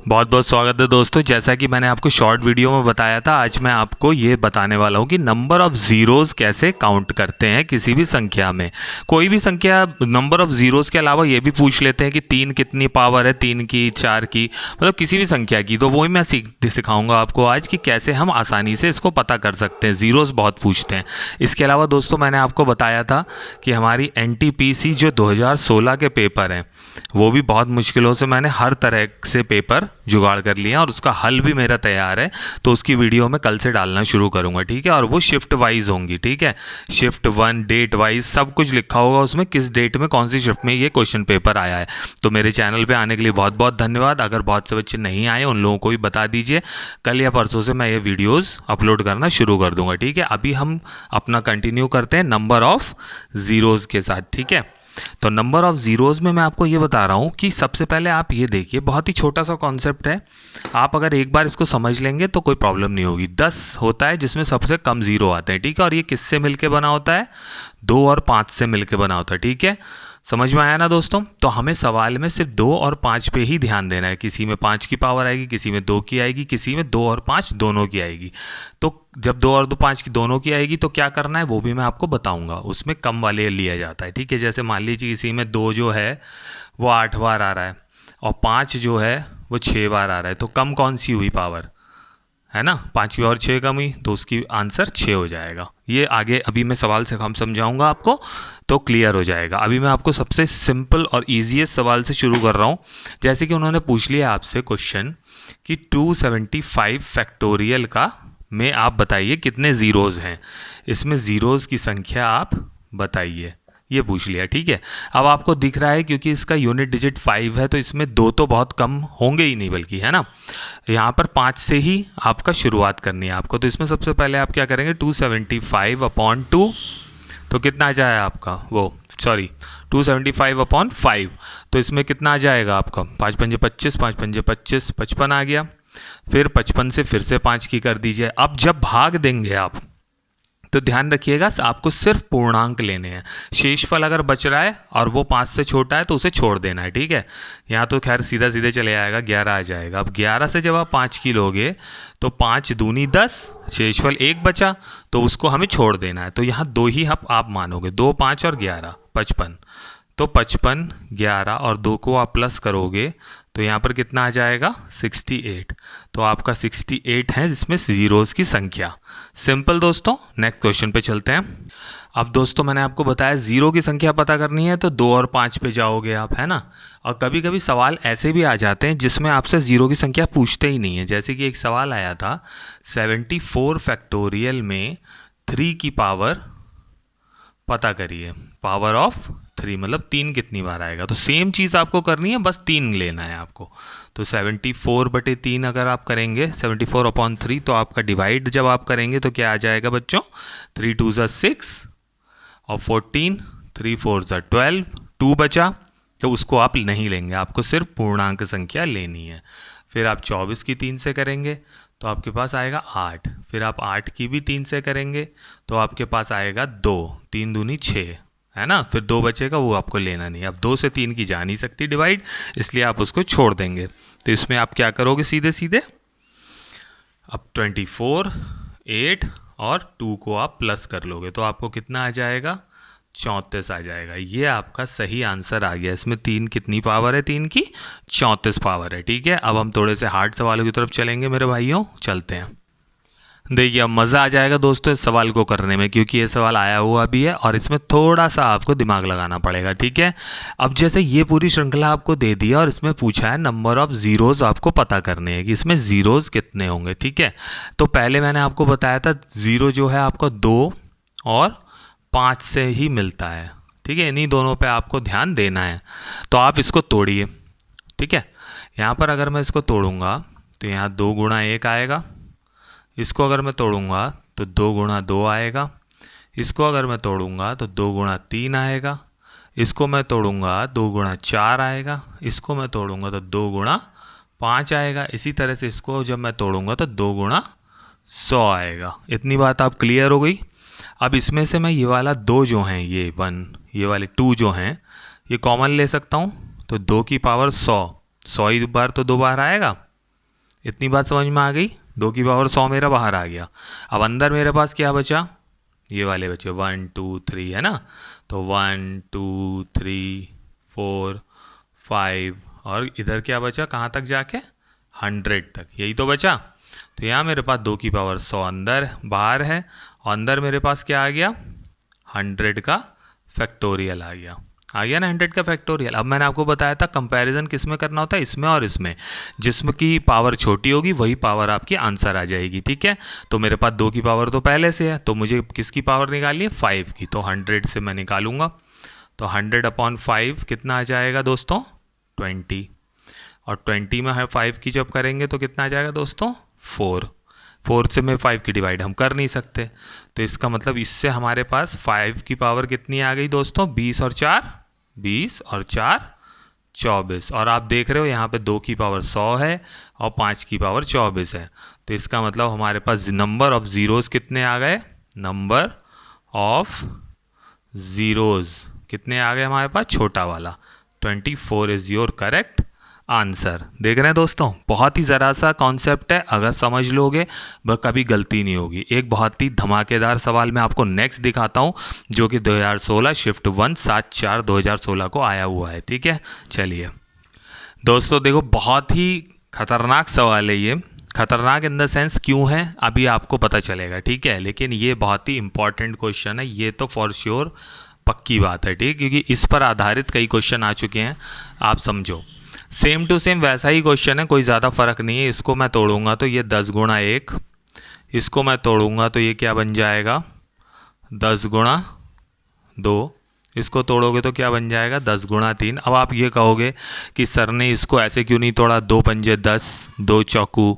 बहुत बहुत स्वागत है दोस्तों। जैसा कि मैंने आपको शॉर्ट वीडियो में बताया था, आज मैं आपको ये बताने वाला हूँ कि नंबर ऑफ़ ज़ीरोज़ कैसे काउंट करते हैं किसी भी संख्या में। कोई भी संख्या नंबर ऑफ़ ज़ीरोज़ के अलावा ये भी पूछ लेते हैं कि 3 कितनी पावर है, 3 की, 4 की, मतलब किसी भी संख्या की। तो वही मैं सिखाऊंगा आपको आज कि कैसे हम आसानी से इसको पता कर सकते हैं। ज़ीरोज़ बहुत पूछते हैं। इसके अलावा दोस्तों मैंने आपको बताया था कि हमारी NTPC जो 2016 के पेपर हैं, वो भी बहुत मुश्किलों से मैंने हर तरह से पेपर जुगाड़ कर लिया और उसका हल भी मेरा तैयार है। तो उसकी वीडियो मैं कल से डालना शुरू करूँगा, ठीक है। और वो शिफ्ट वाइज होंगी, ठीक है। शिफ्ट 1 डेट वाइज सब कुछ लिखा होगा उसमें, किस डेट में कौन सी शिफ्ट में ये क्वेश्चन पेपर आया है। तो मेरे चैनल पे आने के लिए बहुत बहुत धन्यवाद। अगर बहुत से बच्चे नहीं आए उन लोगों को भी बता दीजिए, कल या परसों से मैं ये वीडियोज़ अपलोड करना शुरू कर दूँगा, ठीक है। अभी हम अपना कंटिन्यू करते हैं नंबर ऑफ़ ज़ीरोज़ के साथ, ठीक है। तो नंबर ऑफ़ ज़ीरोज़ में मैं आपको ये बता रहा हूँ कि सबसे पहले आप ये देखिए, बहुत ही छोटा सा कॉन्सेप्ट है। आप अगर एक बार इसको समझ लेंगे तो कोई प्रॉब्लम नहीं होगी। 10 होता है जिसमें सबसे कम ज़ीरो आते हैं, ठीक है। और ये किससे मिलके बना होता है? 2 और 5 से मिलके बना होता है, ठीक है। समझ में आया ना दोस्तों? तो हमें सवाल में सिर्फ 2 और 5 पे ही ध्यान देना है। किसी में 5 की पावर आएगी, किसी में 2 की आएगी, किसी में 2 और 5 दोनों की आएगी। तो जब 2 और 5 की दोनों की आएगी तो क्या करना है वो भी मैं आपको बताऊंगा। उसमें कम वाले लिया जाता है, ठीक है। जैसे मान लीजिए किसी में 2 जो है वो 8 बार आ रहा है और 5 जो है वो 6 बार आ रहा है, तो कम कौन सी हुई पावर, है ना। 5 की पावर 6 कम हुई तो उसकी आंसर 6 हो जाएगा। ये आगे अभी मैं सवाल से हम समझाऊंगा आपको, तो क्लियर हो जाएगा। अभी मैं आपको सबसे सिंपल और ईजीएस्ट सवाल से शुरू कर रहा हूँ। जैसे कि उन्होंने पूछ लिया आपसे क्वेश्चन कि 275 फैक्टोरियल का में आप बताइए कितने ज़ीरोज़ हैं। इसमें ज़ीरोज़ की संख्या आप बताइए, ये पूछ लिया, ठीक है। अब आपको दिख रहा है क्योंकि इसका यूनिट डिजिट 5 है तो इसमें 2 तो बहुत कम होंगे ही नहीं, बल्कि, है ना। यहाँ पर 5 से ही आपका शुरुआत करनी है आपको। तो इसमें सबसे पहले आप क्या करेंगे, 275/2, तो कितना आ जाए आपका वो, सॉरी 275/5। तो इसमें कितना आ जाएगा आपका, 5 पंजे 25, 5 पंजे 25, 55 आ गया। फिर 55 से फिर से 5 की कर दीजिए। अब जब भाग देंगे आप तो ध्यान रखिएगा आपको सिर्फ पूर्णांक लेने हैं। शेषफल अगर बच रहा है और वो 5 से छोटा है तो उसे छोड़ देना है, ठीक है। यहाँ तो खैर सीधा सीधे चले आएगा, 11 आ जाएगा। अब 11 से जब आप 5 की लोगे तो 5 दूनी 10, शेषफल 1 बचा तो उसको हमें छोड़ देना है। तो यहाँ 2 ही आप मानोगे, 2, 5 और 11, 55। तो 55, 11 और 2 को आप प्लस करोगे तो यहाँ पर कितना आ जाएगा, 68। तो आपका 68 है जिसमें ज़ीरोज़ की संख्या। सिंपल दोस्तों, नेक्स्ट क्वेश्चन पे चलते हैं। अब दोस्तों मैंने आपको बताया ज़ीरो की संख्या पता करनी है तो 2 और 5 पे जाओगे आप, है ना। और कभी कभी सवाल ऐसे भी आ जाते हैं जिसमें आपसे ज़ीरो की संख्या पूछते ही नहीं है। जैसे कि एक सवाल आया था 74 फैक्टोरियल में 3 की पावर पता करिए। पावर ऑफ 3 मतलब 3 कितनी बार आएगा। तो सेम चीज़ आपको करनी है, बस 3 लेना है आपको। तो 74/3 अगर आप करेंगे, 74/3, तो आपका डिवाइड जब आप करेंगे तो क्या आ जाएगा बच्चों, 3 2 6 और 14, 3 4 12, 2 बचा तो उसको आप नहीं लेंगे, आपको सिर्फ पूर्णांक संख्या लेनी है। फिर आप 24 की 3 से करेंगे तो आपके पास आएगा 8। फिर आप 8 की भी 3 से करेंगे तो आपके पास आएगा 2, 3 दूनी 6, है ना। फिर 2 बचेगा, वो आपको लेना नहीं। अब 2 से 3 की जा नहीं सकती डिवाइड, इसलिए आप उसको छोड़ देंगे। तो इसमें आप क्या करोगे, सीधे सीधे अब 24, 8 और 2 को आप प्लस कर लोगे तो आपको कितना आ जाएगा, 34 आ जाएगा। ये आपका सही आंसर आ गया। इसमें 3 कितनी पावर है, 3 की 34 पावर है, ठीक है। अब हम थोड़े से हार्ड सवालों की तरफ चलेंगे मेरे भाइयों, चलते हैं। देखिए अब मज़ा आ जाएगा दोस्तों इस सवाल को करने में, क्योंकि ये सवाल आया हुआ भी है और इसमें थोड़ा सा आपको दिमाग लगाना पड़ेगा, ठीक है। अब जैसे ये पूरी श्रृंखला आपको दे दी है और इसमें पूछा है नंबर ऑफ़ ज़ीरोज़ आपको पता करने हैं कि इसमें ज़ीरोज़ कितने होंगे, ठीक है। तो पहले मैंने आपको बताया था ज़ीरो जो है आपका 2 और 5 से ही मिलता है, ठीक है। इन्हीं दोनों पे आपको ध्यान देना है। तो आप इसको तोड़िए, ठीक है। यहाँ पर अगर मैं इसको तोड़ूंगा तो यहाँ 2 गुणा 1 आएगा। इसको अगर मैं तोड़ूंगा तो 2 गुणा 2 आएगा। इसको अगर मैं तोड़ूंगा तो 2 गुणा 3 आएगा। इसको मैं तोड़ूंगा 2 गुणा 4 आएगा। इसको मैं तोड़ूंगा तो 2 गुणा 5 आएगा। इसी तरह से इसको जब मैं तोड़ूंगा तो 2 गुणा 100 आएगा। इतनी बात आप क्लियर हो गई। अब इसमें से मैं ये वाला 2 जो हैं, ये 1, ये वाले 2 जो हैं, ये कॉमन ले सकता हूँ। तो 2 की पावर 100, 100 ही बार तो 2 बार आएगा, इतनी बात समझ में आ गई। 2 की पावर 100 मेरा बाहर आ गया। अब अंदर मेरे पास क्या बचा, ये वाले बचे 1 2 3 है ना। तो 1 2 3 4 5 और इधर क्या बचा, कहाँ तक जाके 100 तक, यही तो बचा। तो यहाँ मेरे पास 2 की पावर 100 अंदर बाहर है और अंदर मेरे पास क्या आ गया, 100 का फैक्टोरियल आ गया ना 100 का फैक्टोरियल। अब मैंने आपको बताया था कंपैरिजन किस में करना होता है, इसमें और इसमें। जिसमें की पावर छोटी होगी वही पावर आपकी आंसर आ जाएगी, ठीक है। तो मेरे पास 2 की पावर तो पहले से है, तो मुझे किसकी पावर निकालनी है, 5 की। तो 100 से मैं निकालूंगा, तो 100/5 कितना आ जाएगा दोस्तों, 20। और 20 में 5 की जब करेंगे तो कितना आ जाएगा दोस्तों, 4 से मैं 5 की डिवाइड हम कर नहीं सकते। तो इसका मतलब इससे हमारे पास 5 की पावर कितनी आ गई दोस्तों, 20 और 4 24। और आप देख रहे हो यहाँ पे 2 की पावर 100 है और 5 की पावर 24 है। तो इसका मतलब हमारे पास नंबर ऑफ ज़ीरोज़ कितने आ गए, नंबर ऑफ ज़ीरोज़ कितने आ गए हमारे पास, छोटा वाला 24 इज़ योर करेक्ट आंसर। देख रहे हैं दोस्तों, बहुत ही ज़रा सा कॉन्सेप्ट है, अगर समझ लोगे वह कभी गलती नहीं होगी। एक बहुत ही धमाकेदार सवाल मैं आपको नेक्स्ट दिखाता हूँ, जो कि 2016 शिफ्ट 1 7/4/2016 को आया हुआ है, ठीक है। चलिए दोस्तों देखो, बहुत ही खतरनाक सवाल है ये। खतरनाक इन द सेंस क्यों है अभी आपको पता चलेगा, ठीक है। लेकिन ये बहुत ही इंपॉर्टेंट क्वेश्चन है, ये तो फॉर श्योर पक्की बात है, ठीक, क्योंकि इस पर आधारित कई क्वेश्चन आ चुके हैं, आप समझो। सेम टू सेम वैसा ही क्वेश्चन है, कोई ज़्यादा फर्क नहीं है। इसको मैं तोड़ूंगा तो ये 10 गुणा 1, इसको मैं तोड़ूंगा तो ये क्या बन जाएगा, 10 गुणा 2, इसको तोड़ोगे तो क्या बन जाएगा, 10 गुणा 3। अब आप ये कहोगे कि सर ने इसको ऐसे क्यों नहीं तोड़ा, 2 पंजे 10, 2 चौकू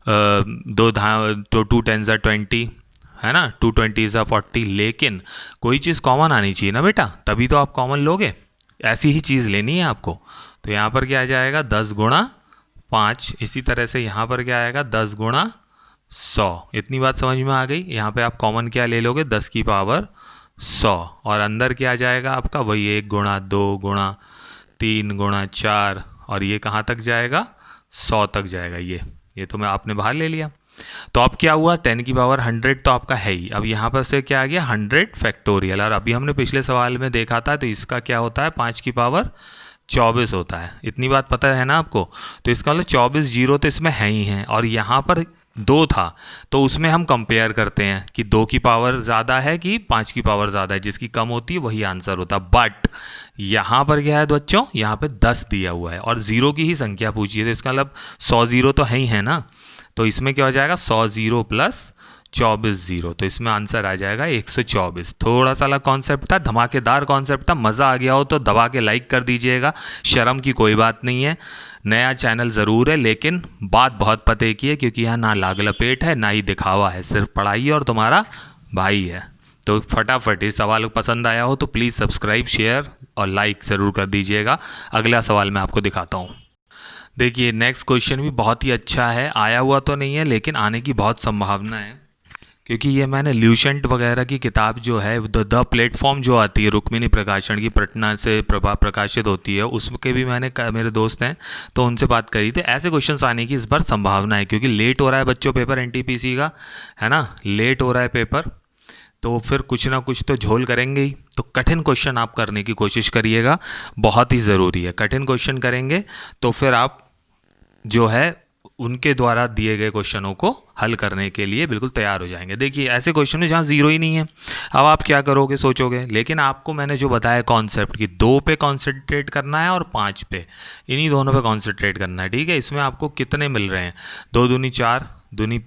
2 2 10 20 है ना, 2 20 40। लेकिन कोई चीज़ कॉमन आनी चाहिए ना बेटा, तभी तो आप कॉमन लोगे। ऐसी ही चीज़ लेनी है आपको। तो यहाँ पर क्या आ जाएगा, 10 गुणा 5। इसी तरह से यहाँ पर क्या आएगा, 10 गुणा 100। इतनी बात समझ में आ गई। यहाँ पे आप कॉमन क्या ले लोगे, 10 की पावर 100। और अंदर क्या आ जाएगा आपका, वही 1 गुणा 2 गुणा 3 गुणा 4, और ये कहाँ तक जाएगा, 100 तक जाएगा। ये तो मैं आपने बाहर ले लिया। तो अब क्या हुआ, 10 की पावर 100 तो आपका है ही। अब यहाँ पर से क्या आ गया, 100 फैक्टोरियल। और अभी हमने पिछले सवाल में देखा था, तो इसका क्या होता है, 5 की पावर 24 होता है। इतनी बात पता है ना आपको। तो इसका मतलब 24 जीरो तो इसमें है ही हैं, और यहाँ पर 2 था, तो उसमें हम कंपेयर करते हैं कि 2 की पावर ज़्यादा है कि 5 की पावर ज़्यादा है। जिसकी कम होती है वही आंसर होता है। बट यहाँ पर क्या है बच्चों, यहाँ पे 10 दिया हुआ है और ज़ीरो की ही संख्या पूछी है, तो इसका मतलब 100 ज़ीरो तो है ही है ना। तो इसमें क्या हो जाएगा, 100 ज़ीरो प्लस 24 ज़ीरो, तो इसमें आंसर आ जाएगा 124। थोड़ा सा अलग कॉन्सेप्ट था, धमाकेदार कॉन्सेप्ट था। मज़ा आ गया हो तो दबा के लाइक कर दीजिएगा, शर्म की कोई बात नहीं है। नया चैनल ज़रूर है, लेकिन बात बहुत पते की है, क्योंकि यहाँ ना लाग लपेट है ना ही दिखावा है, सिर्फ पढ़ाई और तुम्हारा भाई है। तो फटाफट इस सवाल पसंद आया हो तो प्लीज़ सब्सक्राइब, शेयर और लाइक ज़रूर कर दीजिएगा। अगला सवाल मैं आपको दिखाता हूँ। देखिए नेक्स्ट क्वेश्चन भी बहुत ही अच्छा है, आया हुआ तो नहीं है लेकिन आने की बहुत संभावना है, क्योंकि ये मैंने ल्यूसेंट वगैरह की किताब जो है द प्लेटफॉर्म जो आती है रुक्मिणी प्रकाशन की, पटना से प्रकाशित होती है, उसके भी मैंने मेरे दोस्त हैं तो उनसे बात करी थी। ऐसे क्वेश्चंस आने की इस बार संभावना है, क्योंकि लेट हो रहा है बच्चों पेपर एनटीपीसी का, है ना, लेट हो रहा है पेपर, तो फिर कुछ ना कुछ तो झोल करेंगे ही। तो कठिन क्वेश्चन आप करने की कोशिश करिएगा, बहुत ही ज़रूरी है। कठिन क्वेश्चन करेंगे तो फिर आप जो है उनके द्वारा दिए गए क्वेश्चनों को हल करने के लिए बिल्कुल तैयार हो जाएंगे। देखिए ऐसे क्वेश्चन में जहाँ ज़ीरो ही नहीं है, अब आप क्या करोगे सोचोगे। लेकिन आपको मैंने जो बताया कॉन्सेप्ट कि 2 पे कॉन्सेंट्रेट करना है और 5 पे, इन्हीं दोनों पे कॉन्सेंट्रेट करना है, ठीक है। इसमें आपको कितने मिल रहे हैं, 2 दूनी 4 दूनी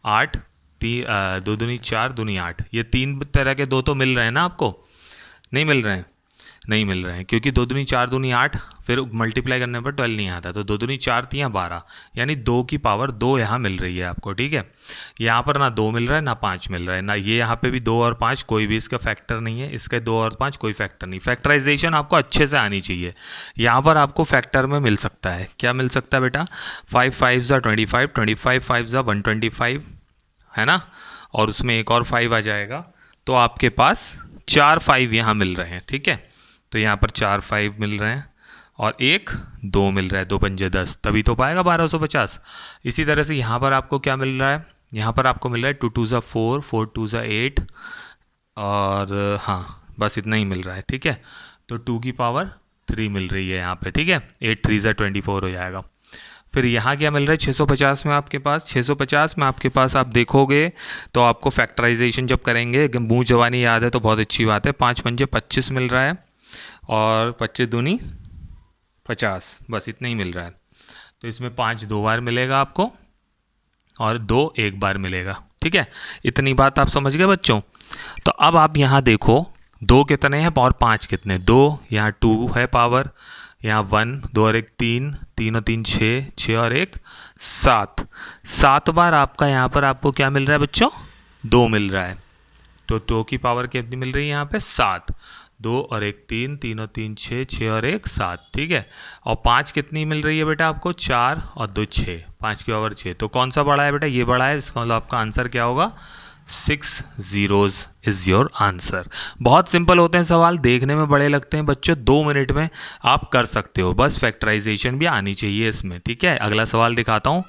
8 2 दूनी 4 दूनी 8, ये 3 तरह के 2 तो मिल रहे हैं ना आपको, नहीं मिल रहे हैं, नहीं मिल रहे हैं, क्योंकि 2 दूनी 4 दूनी 8, फिर मल्टीप्लाई करने पर 12 नहीं आता, तो 2 दूनी 4 3 12, यानी 2 की पावर 2 यहाँ मिल रही है आपको, ठीक है। यहाँ पर ना 2 मिल रहा है ना 5 मिल रहा है, ना ये यहाँ पे भी 2 और 5 कोई भी इसका फैक्टर नहीं है, इसके 2 और 5 कोई फैक्टर नहीं। फैक्टराइजेशन आपको अच्छे से आनी चाहिए। यहाँ पर आपको फैक्टर में मिल सकता है, क्या मिल सकता है बेटा, 5 5 25, 25 5 125, है ना, और उसमें एक और 5 आ जाएगा, तो आपके पास 4 5 यहाँ मिल रहे हैं, ठीक है। तो यहाँ पर 4 5 मिल रहे हैं, और एक 2 मिल रहा है, 2 पंजे 10, तभी तो पाएगा 1250। इसी तरह से यहाँ पर आपको क्या मिल रहा है, यहाँ पर आपको मिल रहा है 2 2 ज़ा 4, 4 2 ज़ा 8, और हाँ बस इतना ही मिल रहा है। ठीक है, तो 2 की पावर 3 मिल रही है यहाँ पे। ठीक है, 8 3 ज़ा 24 हो जाएगा। फिर यहाँ क्या मिल रहा है 650 में आपके पास, 650 में आपके पास आप देखोगे तो आपको फैक्टराइजेशन जब करेंगे, मुँह जवानी याद है तो बहुत अच्छी बात है। 5 पंजे 25 मिल रहा है और 25 दूनी 50, बस इतना ही मिल रहा है। तो इसमें 5 2 बार मिलेगा आपको और 2 1 बार मिलेगा। ठीक है, इतनी बात आप समझ गए बच्चों। तो अब आप यहाँ देखो 2 कितने हैं और 5 कितने, 2 यहाँ 2 है पावर, यहाँ 1 2 और 1 3, 3 और 3 6, 6 और 1 7, 7 बार आपका यहाँ पर आपको क्या मिल रहा है बच्चों, 2 मिल रहा है। तो 2 की पावर कितनी मिल रही है यहाँ पे 7, 2 और 1 3, 3 और 3 6, 6 और 1 7। ठीक है, और 5 कितनी मिल रही है बेटा आपको, 4 और 2 6, 5 की पावर 6। तो कौन सा बड़ा है बेटा, ये बड़ा है। इसका मतलब आपका आंसर क्या होगा, 6 zeros इज़ योर आंसर। बहुत सिंपल होते हैं सवाल, देखने में बड़े लगते हैं बच्चों, 2 मिनट में आप कर सकते हो, बस फैक्टराइजेशन भी आनी चाहिए इसमें। ठीक है, अगला सवाल दिखाता हूँ।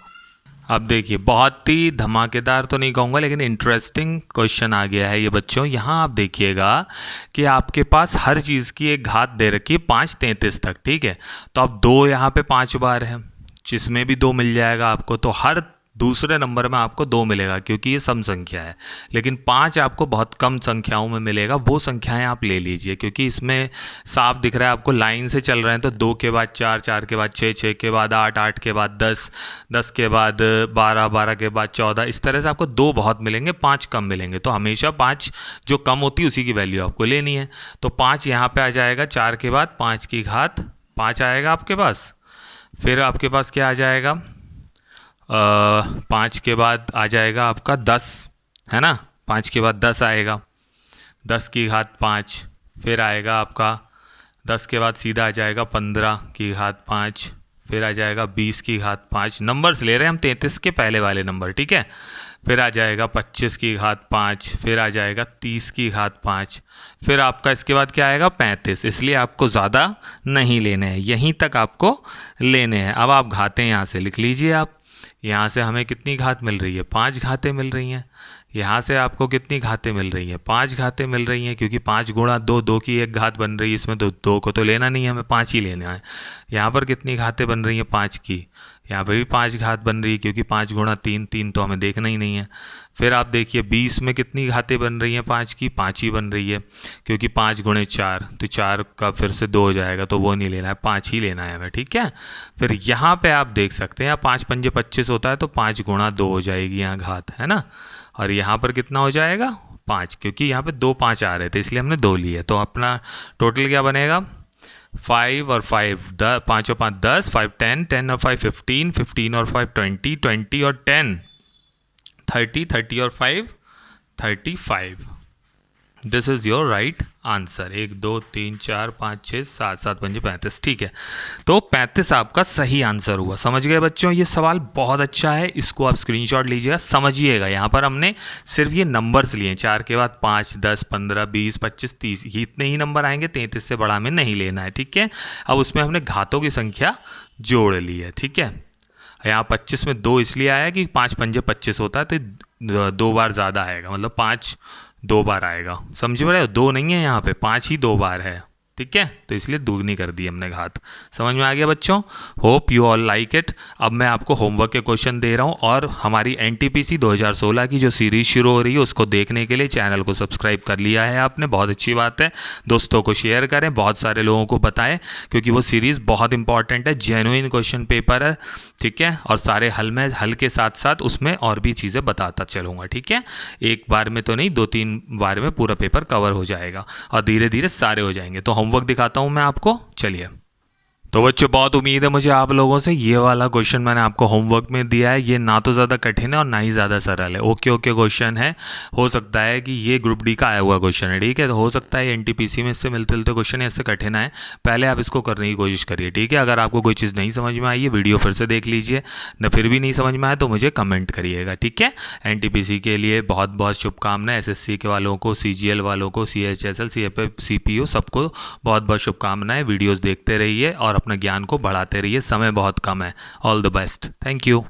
अब देखिए बहुत ही धमाकेदार तो नहीं कहूँगा लेकिन इंटरेस्टिंग क्वेश्चन आ गया है ये बच्चों। यहाँ आप देखिएगा कि आपके पास हर चीज़ की एक घात दे रखी है 5 33 तक। ठीक है, तो अब 2 यहाँ पे 5 बार है, जिसमें भी 2 मिल जाएगा आपको, तो हर दूसरे नंबर में आपको 2 मिलेगा क्योंकि ये सम संख्या है। लेकिन 5 आपको बहुत कम संख्याओं में मिलेगा, वो संख्याएं आप ले लीजिए क्योंकि इसमें साफ दिख रहा है आपको लाइन से चल रहे हैं। तो 2 के बाद 4, 4 के बाद 6, 6 के बाद 8, 8 के बाद 10, 10 के बाद 12, 12 के बाद 14, इस तरह से आपको 2 बहुत मिलेंगे, 5 कम मिलेंगे। तो हमेशा 5 जो कम होती है उसी की वैल्यू आपको लेनी है। तो 5 यहाँ पे आ जाएगा, 4 के बाद 5 की घात 5 आएगा आपके पास। फिर आपके पास क्या आ जाएगा, 5 के बाद आ जाएगा आपका 10, है ना, 5 के बाद 10 आएगा, 10 की घात 5। फिर आएगा आपका 10 के बाद सीधा आ जाएगा 15 की घात 5। फिर आ जाएगा 20 की घात 5, नंबर्स ले रहे हैं हम 33 के पहले वाले नंबर। ठीक है, फिर आ जाएगा 25 की घात 5। फिर आ जाएगा 30 की घात 5। फिर आपका इसके बाद क्या आएगा 35, इसलिए आपको ज़्यादा नहीं लेने हैं, यहीं तक आपको लेने हैं। अब आप घातें यहाँ से लिख लीजिए। आप यहाँ से हमें कितनी घात मिल रही है, 5 घातें मिल रही हैं। यहाँ से आपको कितनी घातें मिल रही हैं, 5 घातें मिल रही हैं, क्योंकि 5 गुणा 2, 2 की एक घात बन रही है इसमें, तो 2 को तो लेना नहीं है हमें, 5 ही लेना है। यहाँ पर कितनी घातें बन रही हैं 5 की, यहाँ पे भी 5 घात बन रही है क्योंकि 5 गुणा 3, 3 तो हमें देखना ही नहीं है। फिर आप देखिए 20 में कितनी घातें बन रही हैं 5 की, 5 ही बन रही है क्योंकि 5 गुणे 4, तो 4 का फिर से 2 हो जाएगा, तो वो नहीं लेना है, 5 ही लेना है हमें। ठीक है, फिर यहाँ पे आप देख सकते हैं 5 पंजे 25 होता है, तो 5 गुणा 2 हो जाएगी यहाँ घात, है ना। और यहाँ पर कितना हो जाएगा 5, क्योंकि यहाँ पे 2 5 आ रहे थे इसलिए हमने 2 लिए, तो अपना टोटल क्या बनेगा 5 और 5 5 और 5 10, 5 10, 10 और 5 15, 15 और 5 20, 20 और 10 30, 30 और 5 35। This is your right answer. 1 2 3 4 5 6 7, 7 पंजे 35। ठीक है, तो 35 आपका सही आंसर हुआ। समझ गए बच्चों, ये सवाल बहुत अच्छा है, इसको आप स्क्रीनशॉट लीजिएगा, समझिएगा। यहाँ पर हमने सिर्फ ये नंबर्स लिए, 4 के बाद 5 10 15 20 25 30, ये इतने ही नंबर आएंगे, 33 से बड़ा हमें नहीं लेना है। ठीक है, अब उसमें हमने घातों की संख्या जोड़ ली है। ठीक है, यहाँ 25 में 2 इसलिए आया कि 5 पंजे 25 होता है, तो 2 बार ज़्यादा आएगा, मतलब 5 2 बार आएगा। समझ रहे हो, 2 नहीं है यहाँ पे, 5 ही 2 बार है। ठीक है, तो इसलिए दुगनी कर दी हमने घात। समझ में आ गया बच्चों, hope you all like it. अब मैं आपको होमवर्क के क्वेश्चन दे रहा हूँ, और हमारी NTPC 2016 की जो सीरीज़ शुरू हो रही है उसको देखने के लिए चैनल को सब्सक्राइब कर लिया है आपने, बहुत अच्छी बात है। दोस्तों को शेयर करें, बहुत सारे लोगों को बताएं, क्योंकि वो सीरीज़ बहुत इंपॉर्टेंट है, जेन्युइन क्वेश्चन पेपर है। ठीक है, और सारे हल के साथ साथ उसमें और भी चीज़ें बताता चलूँगा। ठीक है, एक बार में तो नहीं, 2-3 बार में पूरा पेपर कवर हो जाएगा और धीरे धीरे सारे हो जाएंगे। तो होमवर्क दिखाता हूं मैं आपको, चलिए। तो बच्चों बहुत उम्मीद है मुझे आप लोगों से, ये वाला क्वेश्चन मैंने आपको होमवर्क में दिया है, ये ना तो ज़्यादा कठिन है और ना ही ज़्यादा सरल है। ओके क्वेश्चन है, हो सकता है कि ये ग्रुप डी का आया हुआ क्वेश्चन है। ठीक है, तो हो सकता है NTPC में इससे मिलते जुलते क्वेश्चन है, इससे कठिन है। पहले आप इसको करने की कोशिश करिए। ठीक है, अगर आपको कोई चीज़ नहीं समझ में आई है, वीडियो फिर से देख लीजिए, न फिर भी नहीं समझ में आए तो मुझे कमेंट करिएगा। ठीक है, NTPC के लिए बहुत बहुत शुभकामनाएं, SSC के वालों को, CGL वालों को, CHSL, CFF, CPO, सबको बहुत बहुत शुभकामनाएं। वीडियोज़ देखते रहिए और अपने ज्ञान को बढ़ाते रहिए। समय बहुत कम है। All the best. Thank you.